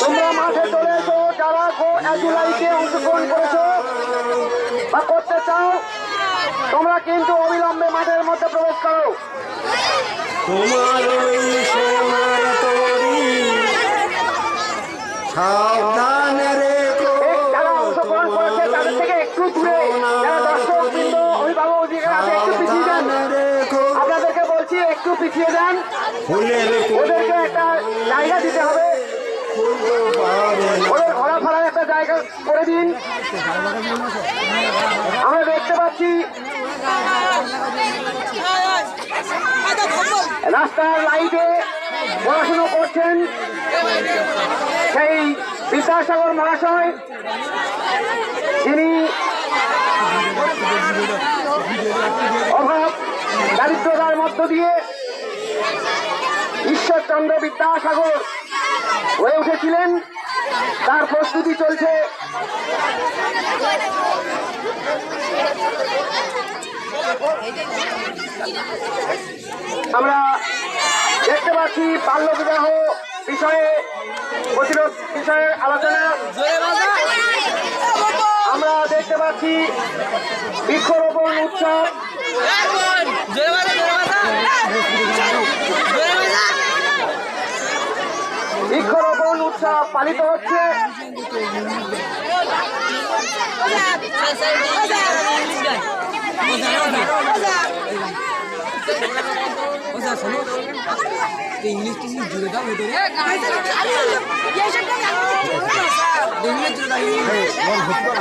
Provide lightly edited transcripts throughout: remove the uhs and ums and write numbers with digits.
তোমরা মাঠে চলে এসো, যারা জুলাইকে অংশগ্রহণ করেছো বা করতে চাও তোমরা কিন্তু অবিলম্বে মাঠের মধ্যে প্রবেশ করো। তোমার ওই সোনার তরি সাবধানে রেখো। যারা অংশগ্রহণ করেছে তাদের থেকে একটু দূরে যারা দর্শক বৃন্দ অভিভাবক আছে একটু পিছিয়ে যান। আপনাদেরকে বলছি একটু পিছিয়ে যান, ওদেরকে একটা জায়গা দিতে হবে, ওদের ঘোরাফেরার একটা জায়গা করে দিন। আমরা দেখতে পাচ্ছি রাস্তার লাইটে পড়াশুনো করছেন সেই বিদ্যাসাগর মহাশয়, যিনি অভাব দারিদ্রতার মধ্য দিয়ে ঈশ্বরচন্দ্র বিদ্যাসাগর হয়ে উঠেছিলেন। তার প্রস্তুতি চলছে। আমরা দেখতে পাচ্ছি বাল্য বিবাহ বিষয়ে প্রতিরোধ বিষয়ে আলোচনা। আমরা দেখতে পাচ্ছি বৃক্ষরোপণ উৎসব, বৃক্ষরোপণ উৎসব পালিত হচ্ছে।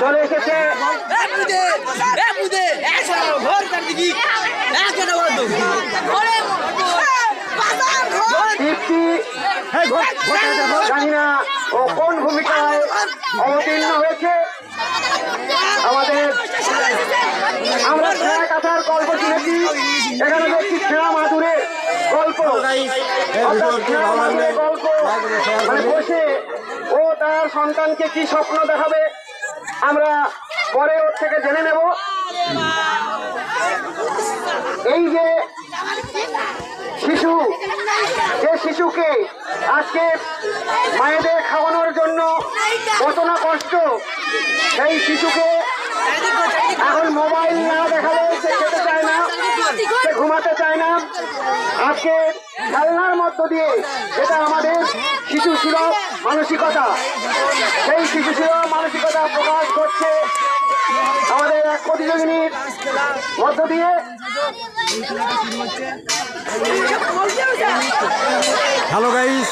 চলে এসেছে জানি না ও কোন ভূমিকায় অবতীর্ণ হয়েছে। আমাদের আমরা ছেঁড়া কাঁথার গল্প শুনেছি, এখানে দেখছি ছেঁড়া মাদুরের গল্প। গল্প মানে বসে ও তার সন্তানকে কি স্বপ্ন দেখাবে আমরা পরে ওর থেকে জেনে নেব। এই যে শিশু, যে শিশুকে আজকে মায়েদের খাওয়ানোর জন্য কত না কষ্ট, সেই শিশুকে এখন মোবাইল না দেখালে সে খেতে চায় না, সে ঘুমাতে চায় না। আজকে খেলনার মধ্য দিয়ে যেটা আমাদের শিশু সুলভ মানসিকতা, সেই শিশু সুলভ মানসিকতা প্রকাশ করছে আমাদের এক প্রতিযোগিনীর মধ্য দিয়ে। Hello guys,